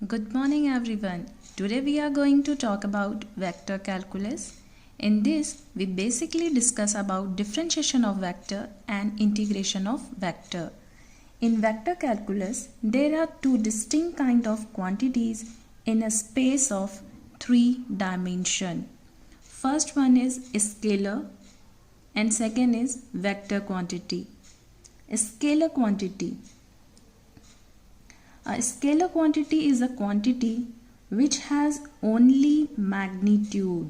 Good morning everyone. Today we are going to talk about vector calculus. In this, we basically discuss about differentiation of vector and integration of vector. In vector calculus, there are two distinct kind of quantities in a space of 3 dimension. First one is scalar and second is vector quantity. Scalar quantity. A scalar quantity is a quantity which has only magnitude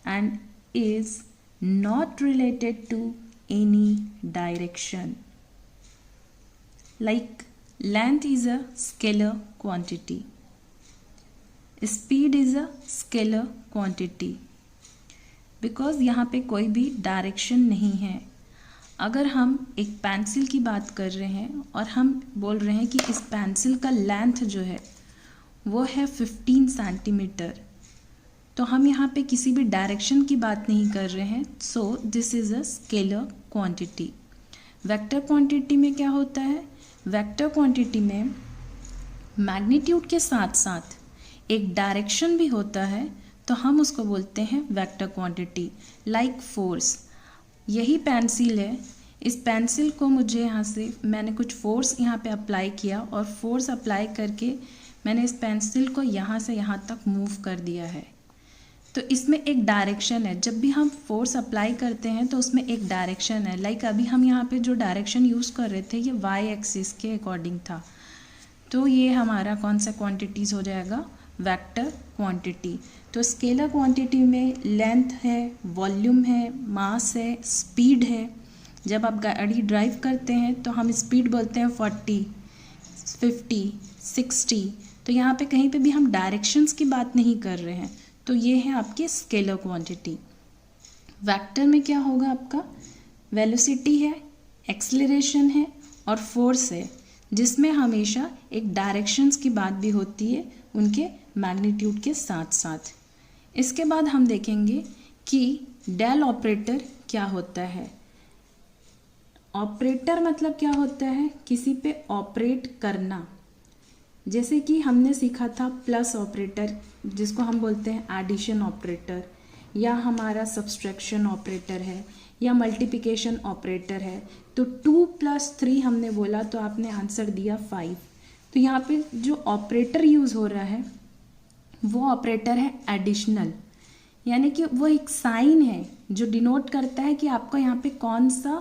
and is not related to any direction. Like length is a scalar quantity. Speed is a scalar quantity. Because यहाँ पे कोई भी direction नहीं है. अगर हम एक pencil की बात कर रहे हैं और हम बोल रहे हैं कि इस पेंसिल का लेंथ जो है वो है 15 सेंटीमीटर, तो हम यहाँ पे किसी भी डायरेक्शन की बात नहीं कर रहे हैं. So this is a scalar quantity. Vector quantity में क्या होता है? वेक्टर क्वांटिटी में मैग्नीट्यूड के साथ साथ एक डायरेक्शन भी होता है, तो हम उसको बोलते हैं वेक्टर क्वांटिटी. Like force. यही पेंसिल है. इस पेंसिल को मुझे यहाँ से मैंने कुछ फोर्स यहाँ पे अप्लाई किया और फोर्स अप्लाई करके मैंने इस पेंसिल को यहाँ से यहाँ तक मूव कर दिया है. तो इसमें एक डायरेक्शन है. जब भी हम फोर्स अप्लाई करते हैं तो उसमें एक डायरेक्शन है. लाइक अभी हम यहाँ पे जो डायरेक्शन यूज़ कर रहे थे ये वाई एक्सिस के अकॉर्डिंग था. तो ये हमारा कौन सा क्वांटिटीज़ हो जाएगा? Vector quantity. तो स्केलर क्वांटिटी में लेंथ है, वॉल्यूम है, मास है, स्पीड है. जब आप गाड़ी ड्राइव करते हैं तो हम स्पीड बोलते हैं 40, 50, 60. तो यहाँ पे कहीं पे भी हम डायरेक्शंस की बात नहीं कर रहे हैं. तो ये है आपकी स्केलर क्वांटिटी. वेक्टर में क्या होगा आपका? वेलोसिटी है, एक्सेलरेशन है और फोर्स है, जिसमें हमेशा एक डायरेक्शंस की बात भी होती है उनके मैग्नीट्यूड के साथ साथ. इसके बाद हम देखेंगे कि डेल ऑपरेटर क्या होता है. ऑपरेटर मतलब क्या होता है? किसी पे ऑपरेट करना. जैसे कि हमने सीखा था प्लस ऑपरेटर, जिसको हम बोलते हैं एडिशन ऑपरेटर, या हमारा सब्सट्रैक्शन ऑपरेटर है, या मल्टीप्लिकेशन ऑपरेटर है. तो 2 + 3 हमने बोला तो आपने आंसर दिया 5. तो यहाँ पे जो ऑपरेटर यूज़ हो रहा है वो ऑपरेटर है एडिशनल, यानी कि वो एक साइन है जो डिनोट करता है कि आपको यहाँ पे कौन सा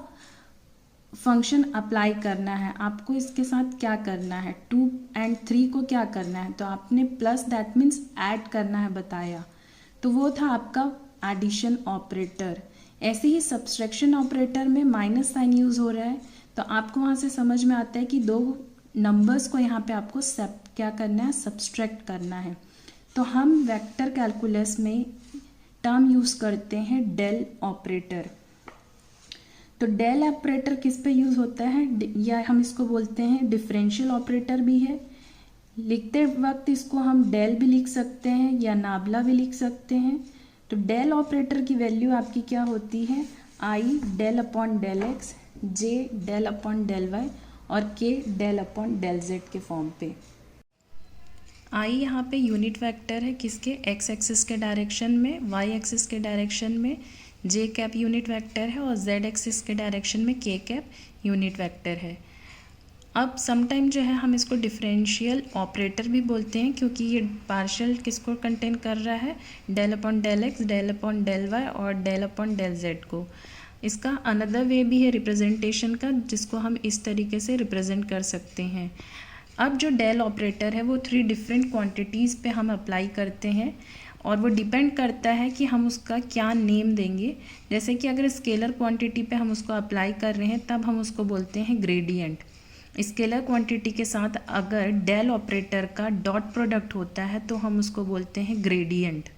फंक्शन अप्लाई करना है, आपको इसके साथ क्या करना है, 2 और 3 को क्या करना है. तो आपने प्लस दैट मीन्स ऐड करना है बताया, तो वो था आपका एडिशन ऑपरेटर. ऐसे ही सब्सट्रैक्शन ऑपरेटर में माइनस साइन यूज़ हो रहा है, तो आपको वहाँ से समझ में आता है कि दो नंबर्स को यहाँ पे आपको क्या करना है? सब्सट्रैक्ट करना है. तो हम वेक्टर कैलकुलस में टर्म यूज़ करते हैं डेल ऑपरेटर. तो डेल ऑपरेटर किस पे यूज़ होता है? या हम इसको बोलते हैं डिफरेंशियल ऑपरेटर भी है. लिखते वक्त इसको हम डेल भी लिख सकते हैं या नाबला भी लिख सकते हैं. तो डेल ऑपरेटर की वैल्यू आपकी क्या होती है? I del upon del x, J del upon del y और के डेल अपॉन डेल जेड के फॉर्म पे. आई यहाँ पे यूनिट वेक्टर है किसके? एक्स एक्सिस के डायरेक्शन में, वाई एक्सिस के डायरेक्शन में जे कैप यूनिट वेक्टर है और जेड एक्सिस के डायरेक्शन में के कैप यूनिट वेक्टर है. अब समटाइम जो है हम इसको डिफरेंशियल ऑपरेटर भी बोलते हैं, क्योंकि ये पार्शियल किसको कंटेन कर रहा है? Del upon del x, del upon del y और डेल अपॉन डेल जेड को. इसका अनदर वे भी है रिप्रेजेंटेशन का, जिसको हम इस तरीके से रिप्रेजेंट कर सकते हैं. अब जो डेल ऑपरेटर है वो 3 डिफरेंट क्वांटिटीज़ पे हम अप्लाई करते हैं और वो डिपेंड करता है कि हम उसका क्या नेम देंगे. जैसे कि अगर स्केलर क्वांटिटी पे हम उसको अप्लाई कर रहे हैं तब हम उसको बोलते हैं ग्रेडियंट. स्केलर क्वांटिटी के साथ अगर डेल ऑपरेटर का डॉट प्रोडक्ट होता है तो हम उसको बोलते हैं ग्रेडियंट.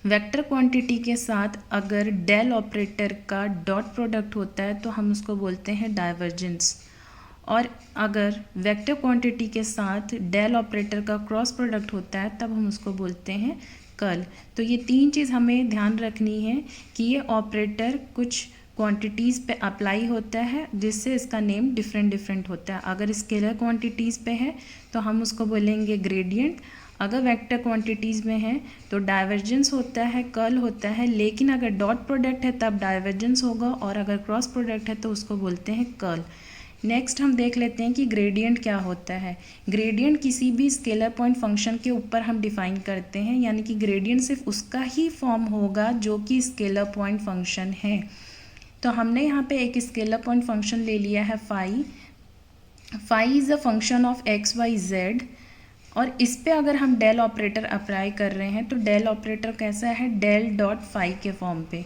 वेक्टर क्वांटिटी के साथ अगर डेल ऑपरेटर का डॉट प्रोडक्ट होता है तो हम उसको बोलते हैं डाइवर्जेंस. और अगर वेक्टर क्वांटिटी के साथ डेल ऑपरेटर का क्रॉस प्रोडक्ट होता है तब हम उसको बोलते हैं कर्ल. तो ये 3 चीज़ हमें ध्यान रखनी है कि ये ऑपरेटर कुछ क्वांटिटीज़ पे अप्लाई होता है, जिससे इसका नेम डिफरेंट डिफरेंट होता है। अगर स्केलर क्वांटिटीज़ पे है तो हम उसको बोलेंगे ग्रेडियंट, अगर वेक्टर क्वांटिटीज़ में है तो डाइवर्जेंस होता है, कर्ल होता है, लेकिन अगर डॉट प्रोडक्ट है तब डाइवर्जेंस होगा, और अगर क्रॉस प्रोडक्ट है तो उसको बोलते हैं कर्ल। नेक्स्ट हम देख लेते हैं कि ग्रेडियंट क्या होता है। ग्रेडियंट किसी भी स्केलर पॉइंट फंक्शन के ऊपर हम डिफाइन करते हैं, यानी कि ग्रेडियंट सिर्फ उसका ही फॉर्म होगा जो कि स्केलर पॉइंट फंक्शन है। तो हमने यहाँ पे एक स्केलर पॉइंट फंक्शन ले लिया है phi. Phi is a function of x y z, और इस पे अगर हम डेल ऑपरेटर अप्लाई कर रहे हैं तो डेल ऑपरेटर कैसा है, डेल डॉट फाई के फॉर्म पे।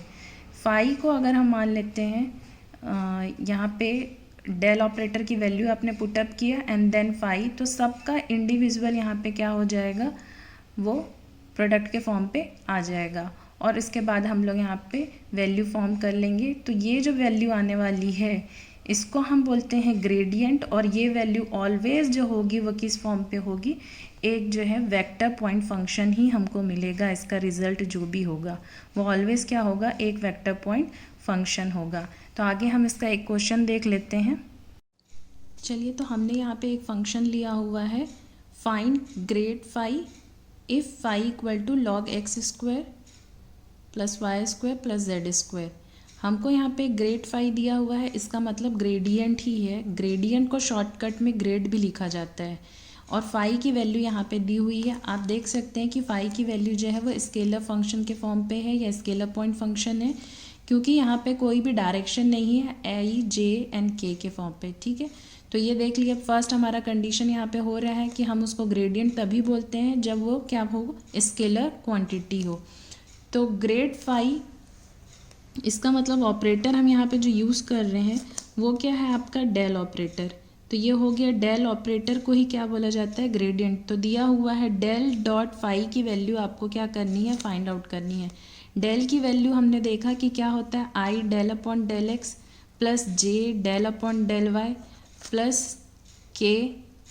फाई को अगर हम मान लेते हैं यहाँ पे डेल ऑपरेटर की वैल्यू आपने पुटअप किया एंड देन फाई, तो सबका इंडिविजुअल यहाँ पे क्या हो जाएगा, वो प्रोडक्ट के फॉर्म पे आ जाएगा, और इसके बाद हम लोग यहाँ पे वैल्यू फॉर्म कर लेंगे। तो ये जो वैल्यू आने वाली है इसको हम बोलते हैं ग्रेडियंट, और ये वैल्यू ऑलवेज जो होगी वो किस फॉर्म पे होगी, एक जो है वेक्टर पॉइंट फंक्शन ही हमको मिलेगा। इसका रिजल्ट जो भी होगा वो ऑलवेज क्या होगा, एक वेक्टर पॉइंट फंक्शन होगा। तो आगे हम इसका एक क्वेश्चन देख लेते हैं। चलिए, तो हमने यहाँ पे एक फंक्शन लिया हुआ है, find grad phi if phi equal to log x square plus y square plus z square. हमको यहाँ पे ग्रेड फाई दिया हुआ है, इसका मतलब ग्रेडियंट ही है। ग्रेडियंट को शॉर्टकट में ग्रेड भी लिखा जाता है, और फाई की वैल्यू यहाँ पे दी हुई है। आप देख सकते हैं कि फाई की वैल्यू जो है वो स्केलर फंक्शन के फॉर्म पे है या स्केलर पॉइंट फंक्शन है, क्योंकि यहाँ पे कोई भी डायरेक्शन नहीं है, आई जे एंड के फॉर्म पे। ठीक है, तो ये देख लिया। फर्स्ट हमारा कंडीशन यहाँ पे हो रहा है कि हम उसको ग्रेडियंट तभी बोलते हैं जब वो क्या हो, स्केलर क्वांटिटी हो। तो ग्रेड फाई, इसका मतलब ऑपरेटर हम यहाँ पे जो यूज़ कर रहे हैं वो क्या है, आपका डेल ऑपरेटर। तो ये हो गया, डेल ऑपरेटर को ही क्या बोला जाता है, ग्रेडियंट। तो दिया हुआ है डेल डॉट फाई की वैल्यू आपको क्या करनी है, फाइंड आउट करनी है। डेल की वैल्यू हमने देखा कि क्या होता है, i del upon del x plus j del upon del y plus k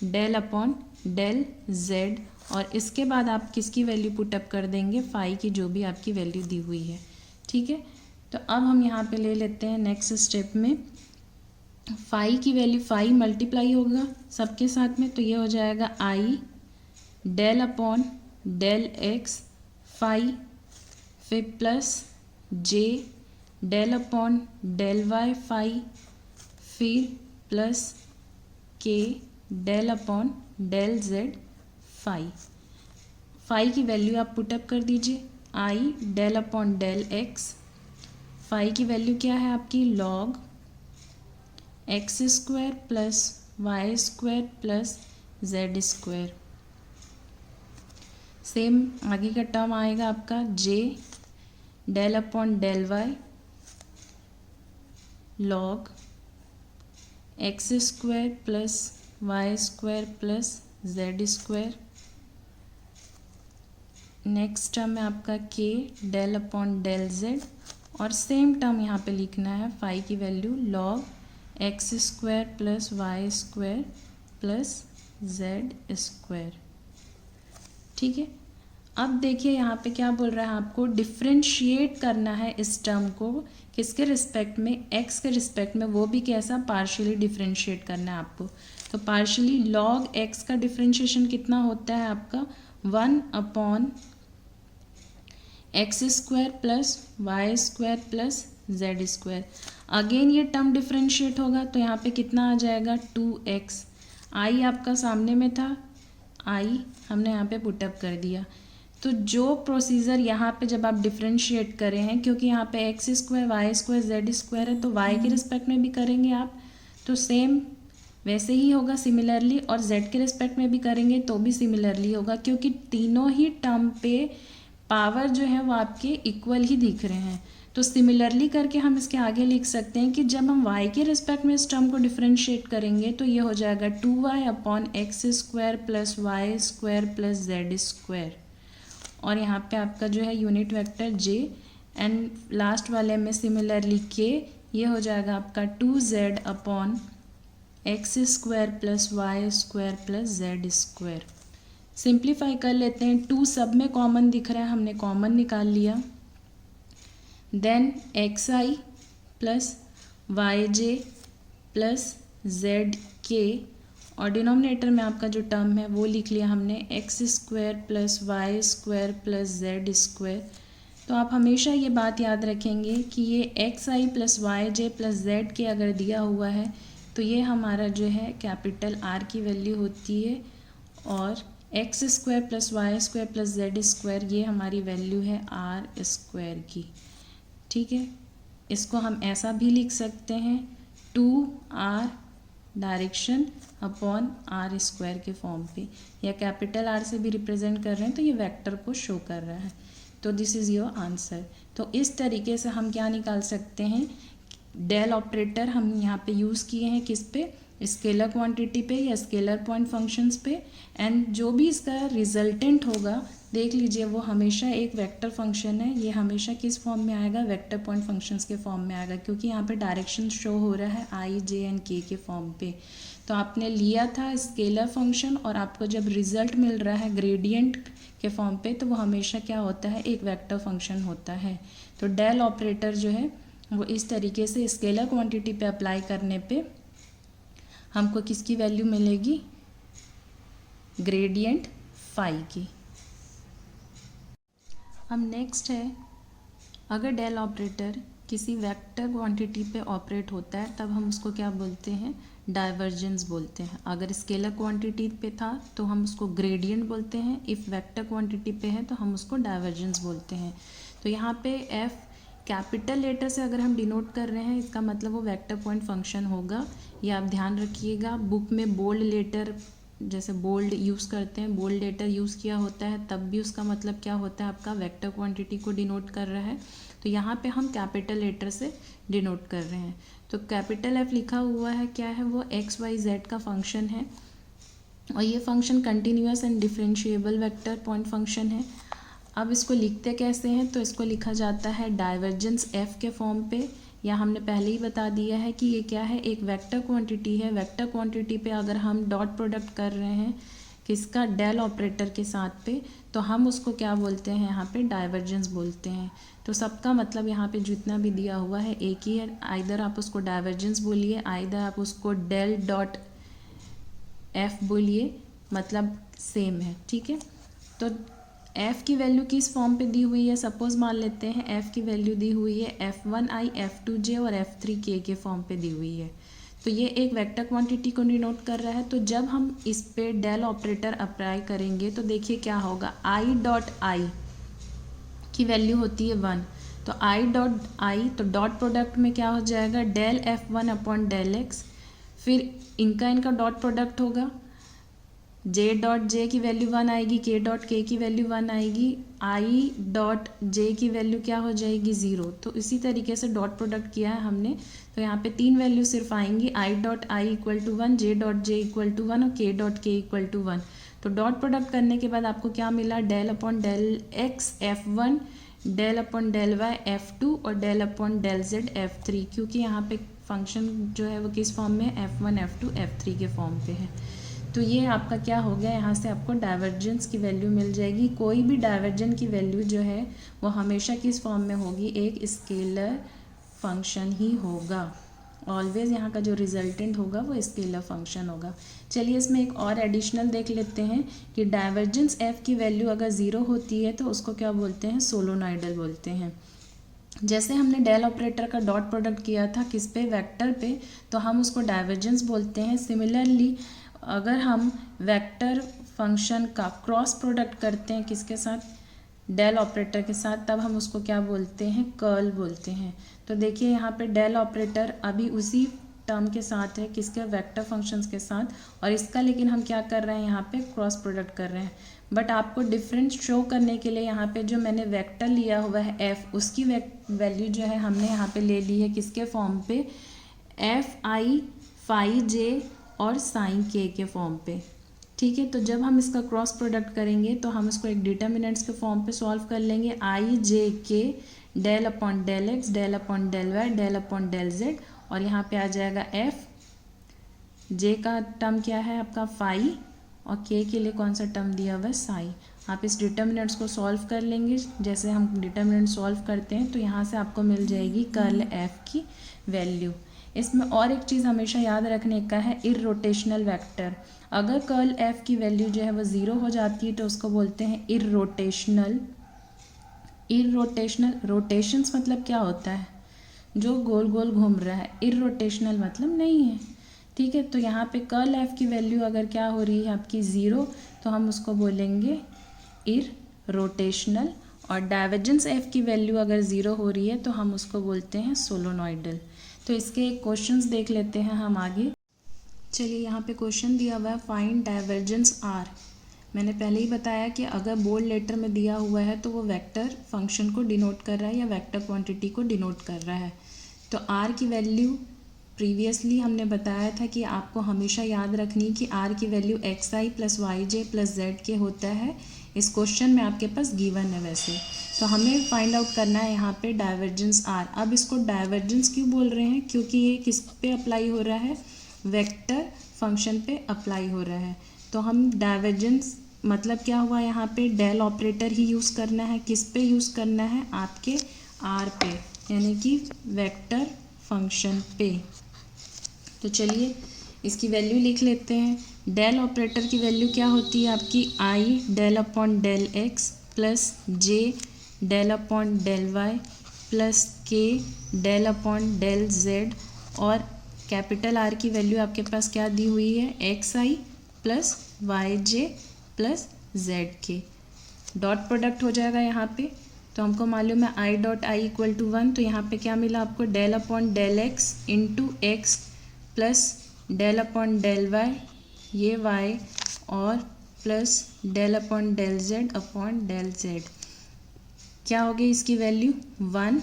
del upon del z, और इसके बाद आप किसकी वैल्यू पुटअप कर देंगे, फाई की जो भी आपकी वैल्यू दी हुई है। ठीक है, तो अब हम यहाँ पे ले लेते हैं नेक्स्ट स्टेप में, फाई की वैल्यू, फाई मल्टीप्लाई होगा सबके साथ में, तो ये हो जाएगा i del upon del x phi, फिर plus j del upon del y phi, फिर plus k del upon del z phi. Phi की वैल्यू आप पुटअप कर दीजिए, i del upon del x, phi की वैल्यू क्या है आपकी, log x square plus y square plus z square. Same आगे का टर्म आएगा आपका j del upon del y log x square plus y square plus z square. Next term है आपका k del upon del z, और same term यहाँ पे लिखना है, फाई की value log x square plus y square plus z square. ठीक है, अब देखिए यहाँ पे क्या बोल रहा है, आपको डिफ्रेंशिएट करना है इस टर्म को, किसके रिस्पेक्ट में, एक्स के रिस्पेक्ट में, वो भी कैसा, पार्शियली डिफ्रेंशिएट करना है आपको। तो पार्शियली लॉग एक्स का डिफ्रेंशिएशन कितना होता है आपका, 1 upon x square plus y square plus z square. Again ये टर्म डिफ्रेंशिएट होगा तो यहाँ पे कितना आ जाएगा, 2x। आई आपका सामने में था, आई हमने यहाँ पे पुटअप कर दिया। तो जो प्रोसीजर यहाँ पे जब आप डिफ्रेंशिएट करें हैं, क्योंकि यहाँ पे x square y square z square है, तो वाई के रिस्पेक्ट में भी करेंगे आप तो सेम वैसे ही होगा सिमिलरली, और जेड के रिस्पेक्ट में भी करेंगे तो भी सिमिलरली होगा, क्योंकि तीनों ही टर्म पे पावर जो है वो आपके इक्वल ही दिख रहे हैं। तो सिमिलरली करके हम इसके आगे लिख सकते हैं कि जब हम y के रिस्पेक्ट में इस टर्म को डिफ्रेंशिएट करेंगे तो ये हो जाएगा 2y upon x square plus y square plus z square, और यहाँ पे आपका जो है unit vector j, and last वाले में सिमिलरली k, ये हो जाएगा आपका 2z upon x square plus y square plus z square. Simplify कर लेते हैं, 2 सब में कॉमन दिख रहा है, हमने कॉमन निकाल लिया। Then x i plus y j plus z के, और डिनोमिनेटर में आपका जो टर्म है वो लिख लिया हमने x square plus y square plus z square. तो आप हमेशा ये बात याद रखेंगे कि ये x i plus y j plus z k अगर दिया हुआ है तो ये हमारा जो है कैपिटल आर की वैल्यू होती है, और x square plus y square plus z square ये हमारी वैल्यू है आर स्क्वायर की। ठीक है, इसको हम ऐसा भी लिख सकते हैं 2r direction upon r square के फॉर्म पे, या कैपिटल आर से भी रिप्रेजेंट कर रहे हैं तो ये वेक्टर को शो कर रहा है। तो दिस इज़ योर आंसर। तो इस तरीके से हम क्या निकाल सकते हैं, डेल ऑपरेटर हम यहाँ पे यूज़ किए हैं किस पे, स्केलर क्वांटिटी पे या स्केलर पॉइंट फंक्शंस पे, एंड जो भी इसका रिजल्टेंट होगा देख लीजिए वो हमेशा एक वेक्टर फंक्शन है, ये हमेशा किस फॉर्म में आएगा, वेक्टर पॉइंट फंक्शंस के फॉर्म में आएगा, क्योंकि यहाँ पे डायरेक्शन शो हो रहा है आई जे एंड के फॉर्म पे। तो आपने लिया था स्केलर फंक्शन और आपको जब रिजल्ट मिल रहा है ग्रेडियंट के फॉर्म पे तो वो हमेशा क्या होता है, एक वेक्टर फंक्शन होता है। तो डेल ऑपरेटर जो है वो इस तरीके से स्केलर क्वांटिटी पे अप्लाई करने पे हमको किसकी वैल्यू मिलेगी, ग्रेडियंट फाई की। अब नेक्स्ट है, अगर डेल ऑपरेटर किसी वेक्टर क्वांटिटी पे ऑपरेट होता है तब हम उसको क्या बोलते हैं, डाइवर्जेंस बोलते हैं। अगर स्केलर क्वांटिटी पे था तो हम उसको ग्रेडियंट बोलते हैं, इफ़ वेक्टर क्वांटिटी पे है तो हम उसको डाइवर्जेंस बोलते हैं। तो यहाँ पे एफ कैपिटल लेटर से अगर हम डिनोट कर रहे हैं इसका मतलब वो वेक्टर पॉइंट फंक्शन होगा, ये आप ध्यान रखिएगा। बुक में बोल्ड लेटर जैसे बोल्ड यूज़ करते हैं, बोल्ड लेटर यूज़ किया होता है तब भी उसका मतलब क्या होता है, आपका वेक्टर क्वांटिटी को डिनोट कर रहा है। तो यहाँ पे हम कैपिटल लेटर से डिनोट कर रहे हैं। तो कैपिटल एफ लिखा हुआ है क्या है, वो एक्स वाई जेड का फंक्शन है, और ये function continuous and differentiable vector point function है। अब इसको लिखते कैसे हैं, तो इसको लिखा जाता है डाइवर्जेंस एफ के फॉर्म पे, या हमने पहले ही बता दिया है कि ये क्या है, एक वेक्टर क्वांटिटी है। वेक्टर क्वांटिटी पे अगर हम डॉट प्रोडक्ट कर रहे हैं किसका, डेल ऑपरेटर के साथ पे, तो हम उसको क्या बोलते हैं, यहाँ पे डाइवर्जेंस बोलते हैं। तो सबका मतलब यहाँ पे जितना भी दिया हुआ है एक ही है, आइदर आप उसको डाइवर्जेंस बोलिए, आइदर आप उसको डेल डॉट एफ बोलिए, मतलब सेम है। ठीक है, तो f की वैल्यू किस फॉर्म पे दी हुई है, सपोज मान लेते हैं f की वैल्यू दी हुई है f1i f2j और f3k के फॉर्म पे दी हुई है। तो ये एक वेक्टर क्वांटिटी को डिनोट कर रहा है। तो जब हम इस पे डेल ऑपरेटर अप्लाई करेंगे तो देखिए क्या होगा, i डॉट आई की वैल्यू होती है 1, तो i डॉट आई, तो डॉट प्रोडक्ट में क्या हो जाएगा, del f1 upon del x, फिर इनका डॉट प्रोडक्ट होगा, j डॉट जे की वैल्यू 1 आएगी, k डॉट के की वैल्यू 1 आएगी, i डॉट जे की वैल्यू क्या हो जाएगी 0। तो इसी तरीके से डॉट प्रोडक्ट किया है हमने, तो यहाँ पे 3 वैल्यू सिर्फ आएंगी, i dot i equal to 1, j dot j equal to 1 और k dot k equal to 1। तो डॉट प्रोडक्ट करने के बाद आपको क्या मिला, del upon del x f1, del upon del y f2 और del upon del z f3, क्योंकि यहाँ पे फंक्शन जो है वो किस फॉर्म में, f1 f2 f3 के फॉर्म पे है। तो ये आपका क्या हो गया, यहाँ से आपको डाइवर्जेंस की वैल्यू मिल जाएगी। कोई भी डाइवर्जेंस की वैल्यू जो है वो हमेशा किस फॉर्म में होगी, एक स्केलर फंक्शन ही होगा। ऑलवेज यहाँ का जो रिजल्टेंट होगा वो स्केलर फंक्शन होगा। चलिए इसमें एक और एडिशनल देख लेते हैं कि डाइवर्जेंस एफ की वैल्यू अगर 0 होती है तो उसको क्या बोलते हैं, सोलोनॉइडल बोलते हैं। जैसे हमने डेल ऑपरेटर का डॉट प्रोडक्ट किया था किस पे, वेक्टर पे, तो हम उसको डाइवर्जेंस बोलते हैं। सिमिलरली अगर हम वेक्टर फंक्शन का क्रॉस प्रोडक्ट करते हैं किसके साथ, डेल ऑपरेटर के साथ, तब हम उसको क्या बोलते हैं, कर्ल बोलते हैं। तो देखिए यहाँ पे डेल ऑपरेटर अभी उसी टर्म के साथ है किसके, वेक्टर फंक्शंस के साथ, और इसका लेकिन हम क्या कर रहे हैं, यहाँ पे क्रॉस प्रोडक्ट कर रहे हैं। बट आपको डिफरेंस शो करने के लिए यहाँ पे जो मैंने वेक्टर लिया हुआ है f, उसकी वैल्यू जो है हमने यहाँ पे ले ली है किसके फॉर्म पे, एफ आई फाई जे और साइन के फॉर्म पे। ठीक है, तो जब हम इसका क्रॉस प्रोडक्ट करेंगे तो हम इसको एक डिटर्मिनेंट्स के फॉर्म पे सॉल्व कर लेंगे, i j k del upon del x del upon del y del upon del z, और यहाँ पे आ जाएगा एफ, जे का टर्म क्या है आपका फाई, और के लिए कौन सा टर्म दिया हुआ है, साई। आप इस डिटर्मिनेंट्स को सॉल्व कर लेंगे। जैसे हम डिटर्मिनेंट सॉल्व करते हैं तो यहाँ से आपको मिल जाएगी कर्ल एफ की वैल्यू। इसमें और एक चीज़ हमेशा याद रखने का है, इररोटेशनल वेक्टर। अगर कर्ल एफ की वैल्यू जो है वो 0 हो जाती है तो उसको बोलते हैं इररोटेशनल। इररोटेशनल, रोटेशंस मतलब क्या होता है, जो गोल गोल घूम रहा है। इररोटेशनल मतलब नहीं है, ठीक है। तो यहाँ पे कर्ल एफ की वैल्यू अगर क्या हो रही है आपकी 0, तो हम उसको बोलेंगे इररोटेशनल। और डाइवर्जेंस एफ की वैल्यू अगर 0 हो रही है तो हम उसको बोलते हैं सोलोनॉइडल। तो इसके क्वेश्चंस देख लेते हैं हम आगे। चलिए, यहाँ पे क्वेश्चन दिया हुआ है फाइंड डाइवर्जेंस आर। मैंने पहले ही बताया कि अगर बोल्ड लेटर में दिया हुआ है तो वो वेक्टर फंक्शन को डिनोट कर रहा है या वेक्टर क्वांटिटी को डिनोट कर रहा है। तो आर की वैल्यू प्रीवियसली हमने बताया था कि आपको हमेशा याद रखनी कि आर की value x i plus y j plus z के होता है। इस क्वेश्चन में आपके पास गिवन है वैसे। तो हमें फाइंड आउट करना है यहाँ पे डाइवर्जेंस आर। अब इसको डाइवर्जेंस क्यों बोल रहे हैं, क्योंकि ये किस पे अप्लाई हो रहा है, वेक्टर फंक्शन पे अप्लाई हो रहा है। तो हम डाइवर्जेंस मतलब क्या हुआ, यहाँ पे डेल ऑपरेटर ही यूज़ करना है। किस पे यूज़ करना है, आपके आर पे, यानी कि वेक्टर फंक्शन पे। तो चलिए इसकी वैल्यू लिख लेते हैं। डेल ऑपरेटर की वैल्यू क्या होती है आपकी, i del upon del x plus j del upon del y plus k del upon del z. और कैपिटल आर की वैल्यू आपके पास क्या दी हुई है, x i plus y j plus z k. Dot product हो जाएगा यहाँ पे। तो हमको मालूम है i dot i equal to 1। तो यहाँ पे क्या मिला आपको, del upon del x into x plus del upon del y, ये वाई, और plus del upon del z upon del z. क्या हो गई इसकी वैल्यू, 1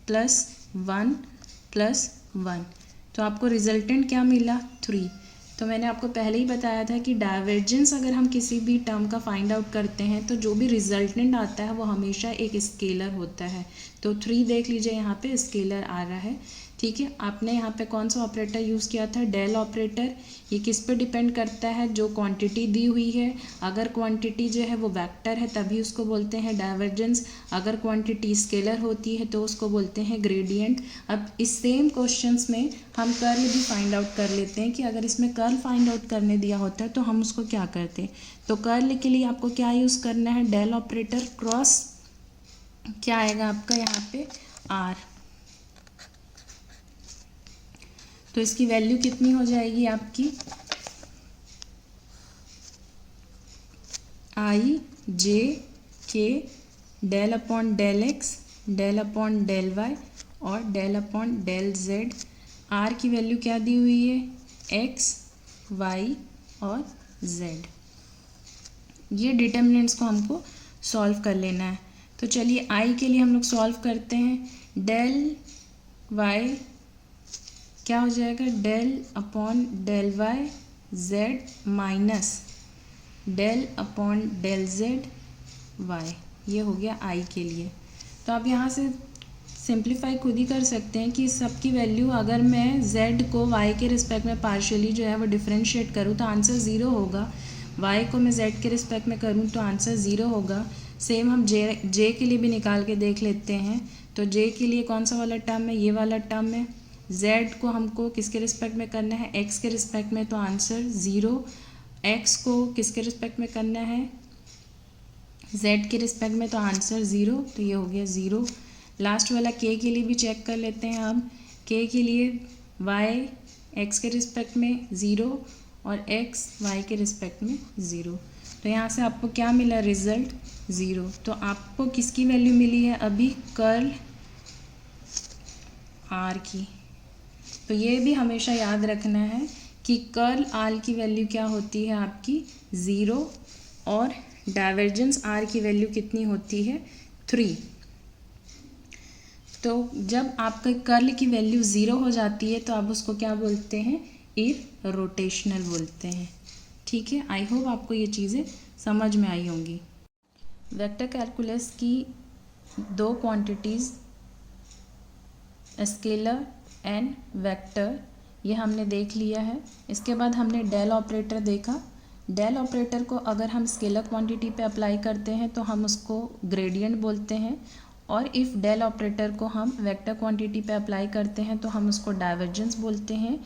प्लस 1 प्लस 1। तो आपको रिजल्टेंट क्या मिला, 3। तो मैंने आपको पहले ही बताया था कि डाइवर्जेंस अगर हम किसी भी टर्म का फाइंड आउट करते हैं तो जो भी रिजल्टेंट आता है वो हमेशा एक स्केलर होता है। तो 3 देख लीजिए यहाँ पे स्केलर आ रहा है, ठीक है। आपने यहाँ पे कौन सा ऑपरेटर यूज़ किया था, डेल ऑपरेटर। ये किस पे डिपेंड करता है, जो क्वांटिटी दी हुई है। अगर क्वांटिटी जो है वो वेक्टर है तभी उसको बोलते हैं डाइवर्जेंस। अगर क्वांटिटी स्केलर होती है तो उसको बोलते हैं ग्रेडियंट। अब इस सेम क्वेश्चंस में हम कर्ल भी फाइंड आउट कर लेते हैं कि अगर इसमें कर्ल फाइंड आउट करने दिया होता है तो हम उसको क्या करते हैं। तो कर्ल के लिए आपको क्या यूज़ करना है, डेल ऑपरेटर क्रॉस क्या आएगा आपका यहाँ पे, आर। तो इसकी वैल्यू कितनी हो जाएगी आपकी, i j k del upon del x del upon del y और del upon del z. R की वैल्यू क्या दी हुई है, एक्स वाई और जेड। ये डिटर्मिनेंट्स को हमको सॉल्व कर लेना है। तो चलिए आई के लिए हम लोग सॉल्व करते हैं। डेल वाई क्या हो जाएगा, del upon del y z minus del upon del z y. ये हो गया आई के लिए। तो आप यहाँ से सिंप्लीफाई खुद ही कर सकते हैं कि सब की वैल्यू अगर मैं z को y के रिस्पेक्ट में पार्शियली जो है वो डिफरेंशिएट करूँ तो आंसर 0 होगा। y को मैं z के रिस्पेक्ट में करूँ तो आंसर 0 होगा। सेम हम j के लिए भी निकाल के देख लेते हैं। तो j के लिए कौन सा वाला टर्म है, ये वाला टर्म है। z को हमको किसके रिस्पेक्ट में करना है, x के रिस्पेक्ट में, तो आंसर 0। x को किसके रिस्पेक्ट में करना है, z के रिस्पेक्ट में, तो आंसर 0। तो ये हो गया 0। लास्ट वाला k के लिए भी चेक कर लेते हैं हम। k के लिए y x के रिस्पेक्ट में 0 और x y के रिस्पेक्ट में 0। तो यहाँ से आपको क्या मिला, रिजल्ट 0। तो आपको किसकी वैल्यू मिली है अभी, कर्ल r की। तो ये भी हमेशा याद रखना है कि कर्ल r की वैल्यू क्या होती है आपकी 0 और डाइवर्जेंस r की वैल्यू कितनी होती है 3। तो जब आपका कर्ल की वैल्यू 0 हो जाती है तो आप उसको क्या बोलते हैं, इररोटेशनल बोलते हैं। ठीक है, आई होप आपको ये चीज़ें समझ में आई होंगी। वेक्टर कैलकुलस की 2 क्वांटिटीज़ स्केलर एंड वेक्टर ये हमने देख लिया है। इसके बाद हमने डेल ऑपरेटर देखा डेल ऑपरेटर को अगर हम स्केलर क्वांटिटी पे अप्लाई करते हैं तो हम उसको ग्रेडियंट बोलते हैं, और इफ़ डेल ऑपरेटर को हम वेक्टर क्वांटिटी पे अप्लाई करते हैं तो हम उसको डाइवर्जेंस बोलते हैं।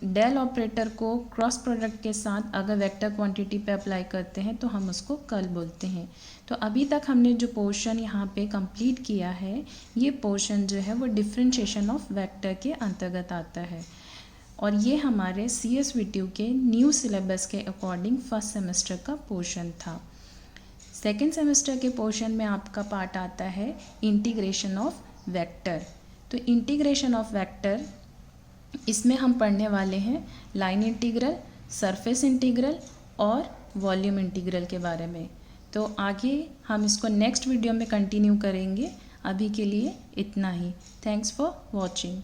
डेल ऑपरेटर को क्रॉस प्रोडक्ट के साथ अगर वेक्टर क्वांटिटी पे अप्लाई करते हैं तो हम उसको कर्ल बोलते हैं। तो अभी तक हमने जो पोर्शन यहाँ पे कंप्लीट किया है, ये पोर्शन जो है वो डिफरेंशिएशन ऑफ वेक्टर के अंतर्गत आता है, और ये हमारे CSVTU के न्यू सिलेबस के अकॉर्डिंग फर्स्ट सेमेस्टर का पोर्शन था। सेकेंड सेमेस्टर के पोर्शन में आपका पार्ट आता है इंटीग्रेशन ऑफ वेक्टर। तो इंटीग्रेशन ऑफ वेक्टर, इसमें हम पढ़ने वाले हैं लाइन इंटीग्रल, सरफेस इंटीग्रल और वॉल्यूम इंटीग्रल के बारे में। तो आगे हम इसको नेक्स्ट वीडियो में कंटिन्यू करेंगे। अभी के लिए इतना ही। Thanks for watching.